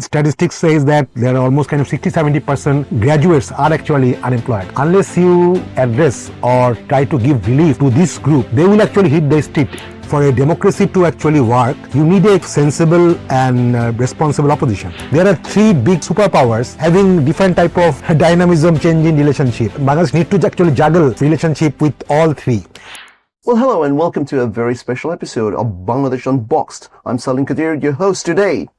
statistics says that there are almost kind of 60-70% graduates are actually unemployed. Unless you address or try to give relief to this group, they will actually hit the street. For a democracy to actually work, you need a sensible and responsible opposition. There are three big superpowers having different type of dynamism, changing relationship. Bangladesh need to actually juggle relationship with all three. Well, hello and welcome to a very special episode of Bangladesh Unboxed. I'm Salim Kadir, your host today.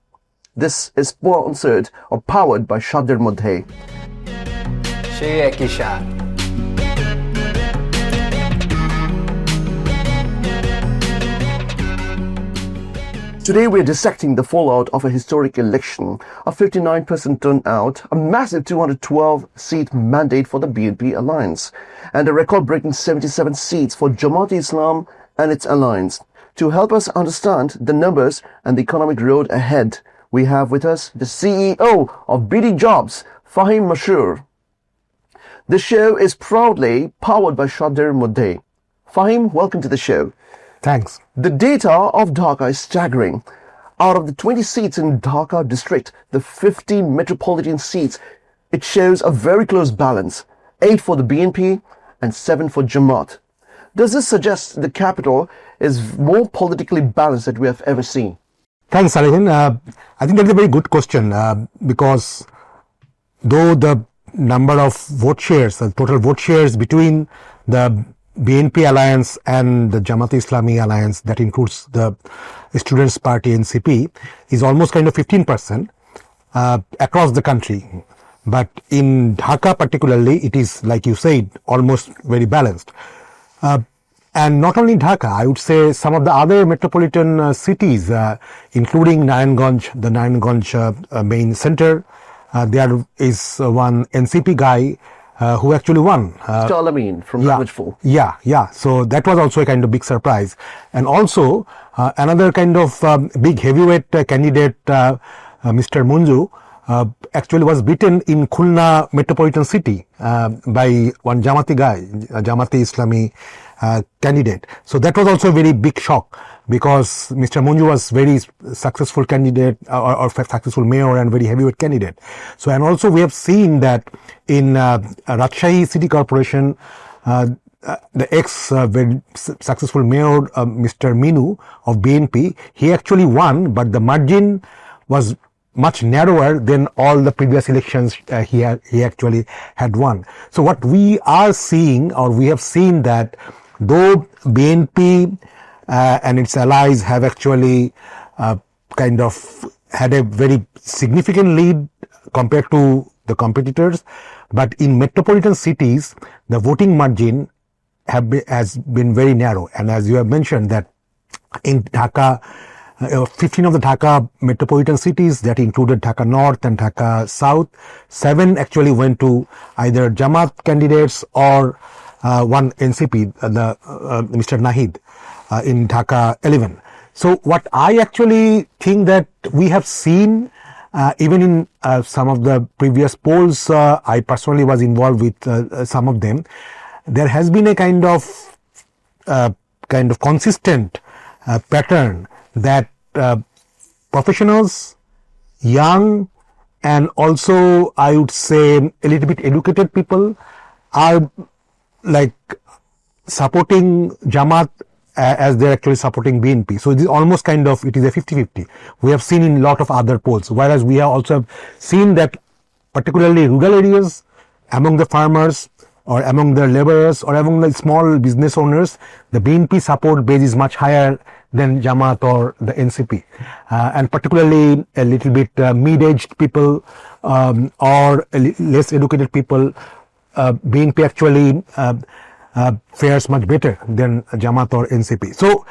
This is sponsored or powered by Shadder Modhe. Today we're dissecting the fallout of a historic election, a 59% turnout, a massive 212-seat mandate for the BNP alliance, and a record-breaking 77 seats for Jamaat-e-Islam and its alliance. To help us understand the numbers and the economic road ahead, we have with us the CEO of BD Jobs, Fahim Mashoor. The show is proudly powered by Shadder Modhe. Fahim, welcome to the show. Thanks. The data of Dhaka is staggering. Out of the 20 seats in Dhaka district, the 50 metropolitan seats, it shows a very close balance. 8 for the BNP and 7 for Jamaat. Does this suggest the capital is more politically balanced than we have ever seen? Thanks, Salim. I think that's a very good question because though the number of vote shares, the total vote shares between the BNP alliance and the Jamaat-e-Islami alliance, that includes the Students' Party NCP, is almost kind of 15% across the country. But in Dhaka particularly, it is, like you said, almost very balanced. And not only Dhaka, I would say some of the other metropolitan cities, including Narayanganj, the Narayanganj main center, there is one NCP guy who actually won. Alamin from Rajpur. Yeah. So that was also a kind of big surprise. And also another kind of big heavyweight candidate, Mr. Munju, actually was beaten in Khulna metropolitan city by one Jamaati guy, a Jamaat-e-Islami candidate. So that was also a very big shock because Mr. Munju was very successful candidate or successful mayor and very heavyweight candidate. So, and also we have seen that in Rajshahi City Corporation, the ex very successful mayor, Mr. Minu of BNP, he actually won, but the margin was much narrower than all the previous elections he actually had won. So what we are seeing, or we have seen, that though BNP and its allies have actually kind of had a very significant lead compared to the competitors, but in metropolitan cities, the voting margin has been very narrow. And as you have mentioned that in Dhaka, 15 of the Dhaka metropolitan cities, that included Dhaka North and Dhaka South, 7 actually went to either Jamaat candidates or one NCP, Mr. Nahid, in Dhaka 11. So what I actually think that we have seen, even in some of the previous polls, I personally was involved with some of them, there has been a kind of consistent pattern that professionals, young, and also I would say a little bit educated people are like supporting Jamaat as they're actually supporting BNP. So it is almost kind of, it is a 50-50. We have seen in a lot of other polls, whereas we have also seen that particularly rural areas, among the farmers or among the laborers or among the small business owners, the BNP support base is much higher than Jamaat or the NCP. And particularly a little bit mid-aged people or less educated people, BNP actually fares much better than Jamaat or NCP. So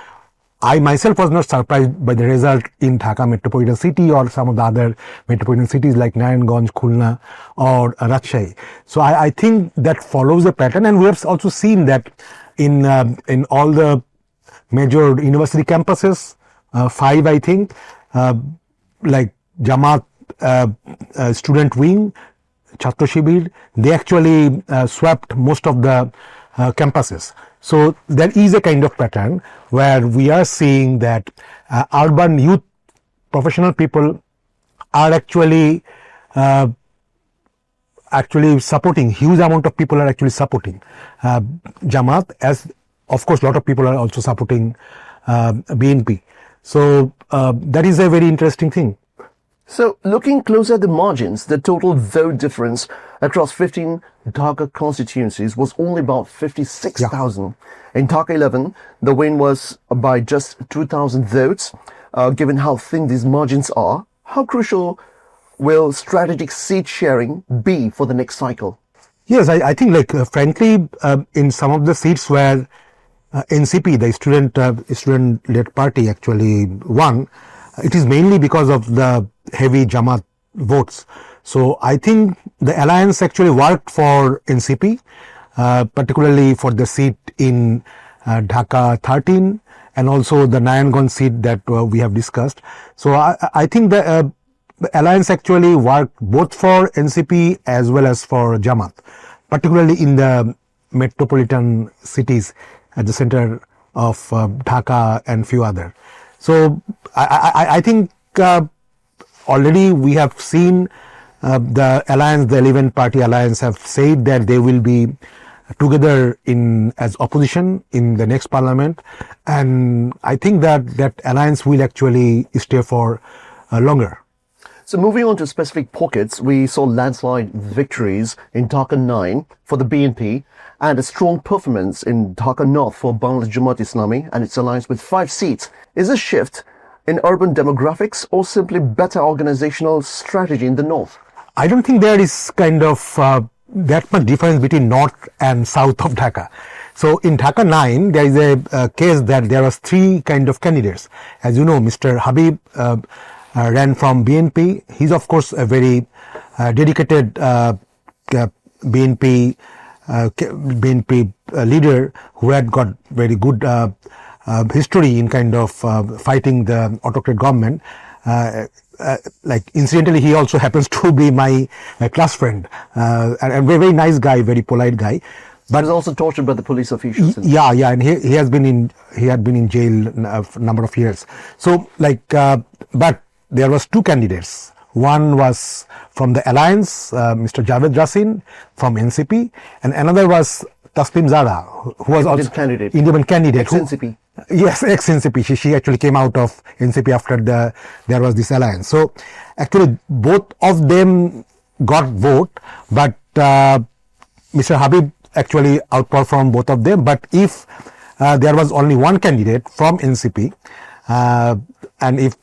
I myself was not surprised by the result in Dhaka metropolitan city or some of the other metropolitan cities like Narayanganj, Khulna or Rajshahi. So I think that follows the pattern, and we have also seen that in all the major university campuses, 5 I think, like Jamaat student wing, Chhatra Shibir, they actually swept most of the campuses. So there is a kind of pattern where we are seeing that urban youth professional people are actually supporting, huge amount of people are actually supporting Jamaat, as of course a lot of people are also supporting BNP. So that is a very interesting thing. So, looking closer at the margins, the total vote difference across 15 Dhaka constituencies was only about 56,000. In Dhaka 11, the win was by just 2,000 votes. Given how thin these margins are, how crucial will strategic seat sharing be for the next cycle? Yes, I think frankly, in some of the seats where NCP, the student-led party, actually won, it is mainly because of the heavy Jamaat votes. So I think the alliance actually worked for NCP, particularly for the seat in Dhaka 13 and also the Nayanganj seat that we have discussed. So I think the alliance actually worked both for NCP as well as for Jamaat, particularly in the metropolitan cities at the center of Dhaka and few other. So I think already we have seen the alliance, the 11 party alliance, have said that they will be together as opposition in the next parliament, and I think that alliance will actually stay for longer. So moving on to specific pockets, we saw landslide victories in Dhaka 9 for the BNP and a strong performance in Dhaka North for Bangladesh Jamaat Islami and its alliance with 5 seats. Is a shift in urban demographics or simply better organizational strategy in the north? I don't think there is kind of that much difference between north and south of Dhaka. So in Dhaka 9, there is a case that there was 3 kind of candidates. As you know, Mr. Habib ran from BNP. He's of course a very dedicated BNP leader who had got very good history in kind of fighting the autocrat government. Incidentally, he also happens to be my class friend, and a very, very nice guy, very polite guy. But he was also tortured by the police officials. Yeah, and he had been in jail a number of years. So but there was 2 candidates. One was from the alliance, Mr. Javed Rasin from NCP, and another was Taslim Zara, who was also independent candidate. Ex-NCP. Yes, ex-NCP. She actually came out of NCP after there was this alliance. So actually both of them got vote, but Mr. Habib actually outperformed both of them. But if there was only one candidate from NCP, and if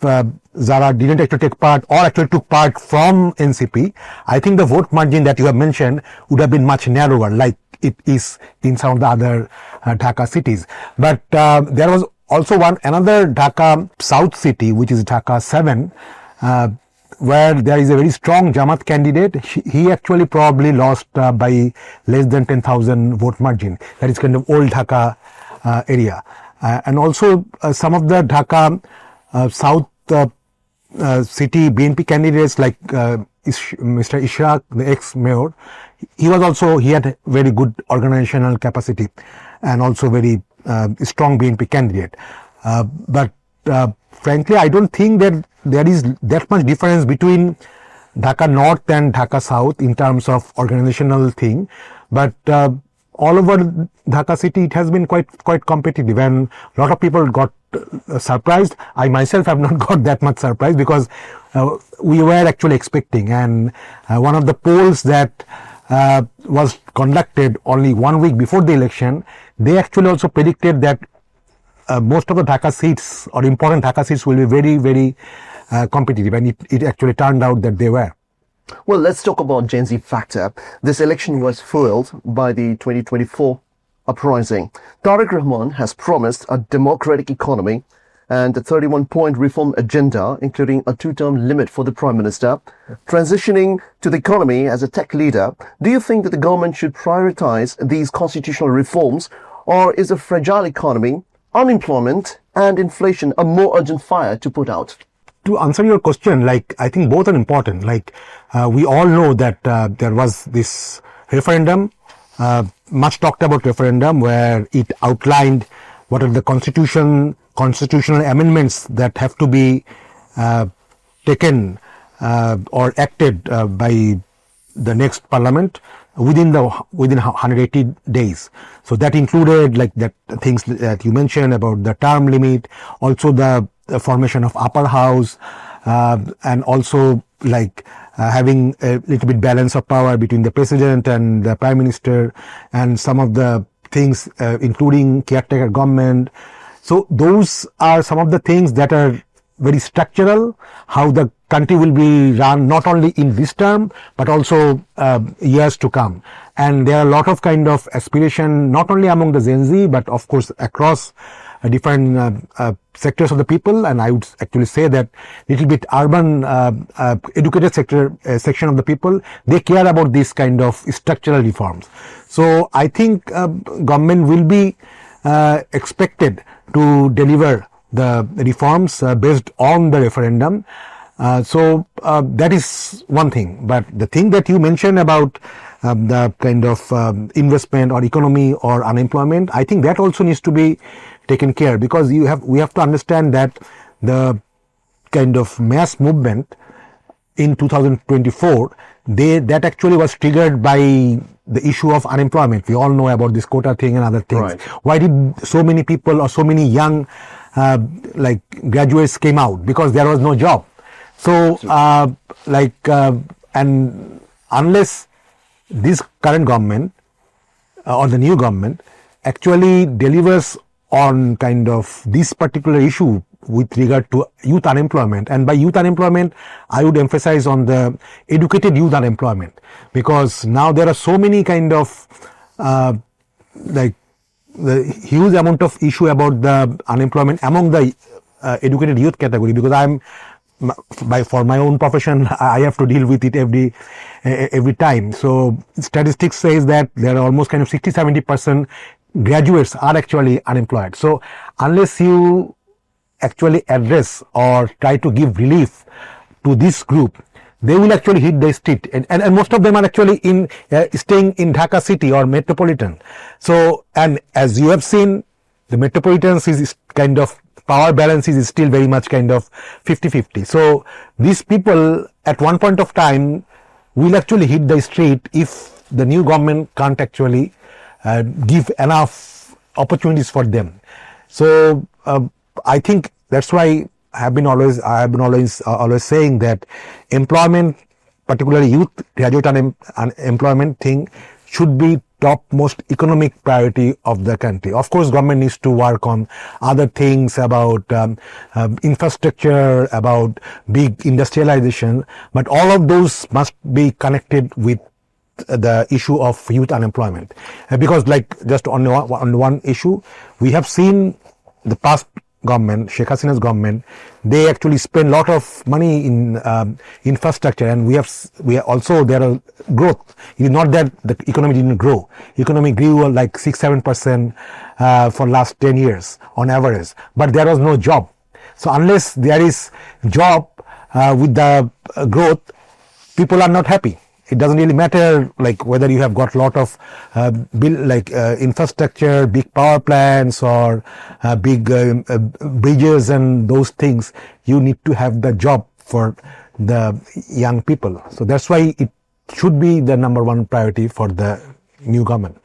Zara didn't actually take part or actually took part from NCP, I think the vote margin that you have mentioned would have been much narrower, like it is in some of the other Dhaka cities. But there was also another Dhaka South city, which is Dhaka 7, where there is a very strong Jamaat candidate. He actually probably lost by less than 10,000 vote margin. That is kind of old Dhaka area. And also some of the Dhaka South city BNP candidates like Mr. Ishraq, the ex-mayor, he had very good organizational capacity and also very strong BNP candidate. But frankly, I don't think that there is that much difference between Dhaka North and Dhaka South in terms of organizational thing. But all over Dhaka city, it has been quite competitive, and a lot of people got surprised. I myself have not got that much surprise because we were actually expecting, and one of the polls that was conducted only 1 week before the election, they actually also predicted that most of the Dhaka seats or important Dhaka seats will be very, very competitive, and it actually turned out that they were. Well, let's talk about Gen Z factor. This election was fueled by the 2024 uprising. Tariq Rahman has promised a democratic economy and a 31-point reform agenda, including a 2-term limit for the Prime Minister. Transitioning to the economy as a tech leader, do you think that the government should prioritize these constitutional reforms, or is a fragile economy, unemployment and inflation a more urgent fire to put out? To answer your question, I think both are important. We all know that there was this referendum, much talked about referendum, where it outlined what are the constitutional amendments that have to be taken or acted by the next parliament within 180 days. So that included like that things that you mentioned about the term limit, also the formation of upper house, and also like having a little bit balance of power between the president and the prime minister, and some of the things including caretaker government. So those are some of the things that are very structural, how the country will be run not only in this term but also years to come. And there are a lot of kind of aspiration not only among the Gen Z but of course across different sectors of the people, and I would actually say that little bit urban educated section of the people, they care about this kind of structural reforms. So I think government will be expected to deliver the reforms based on the referendum. So that is one thing. But the thing that you mentioned about the kind of investment or economy or unemployment, I think that also needs to be taken care, because we have to understand that the kind of mass movement in 2024, that actually was triggered by the issue of unemployment. We all know about this quota thing and other things. Right. Why did so many people or so many young like graduates came out? Because there was no job. So and unless this current government or the new government actually delivers on kind of this particular issue with regard to youth unemployment, and by youth unemployment I would emphasize on the educated youth unemployment, because now there are so many kind of like the huge amount of issue about the unemployment among the educated youth category, because for my own profession I have to deal with it every time. So statistics says that there are almost kind of 60-70% graduates are actually unemployed. So unless you actually address or try to give relief to this group, they will actually hit the street, and most of them are actually in staying in Dhaka city or metropolitan. So, and as you have seen, the metropolitans is kind of power balance is still very much kind of 50-50. So these people at one point of time will actually hit the street if the new government can't actually give enough opportunities for them. So I think that's why I have been always saying that employment, particularly youth graduate unemployment thing, should be topmost economic priority of the country. Of course, government needs to work on other things about infrastructure, about big industrialization, but all of those must be connected with the issue of youth unemployment. Because like just on one issue, we have seen the past government, Sheikh Hasina's government, they actually spend a lot of money in infrastructure, and we are also there are growth. It is not that the economy didn't grow. Economy grew like 6-7% for last 10 years on average, but there was no job. So unless there is job with the growth, people are not happy. It doesn't really matter like whether you have got a lot of infrastructure, big power plants, or big bridges and those things. You need to have the job for the young people. So that's why it should be the number one priority for the new government.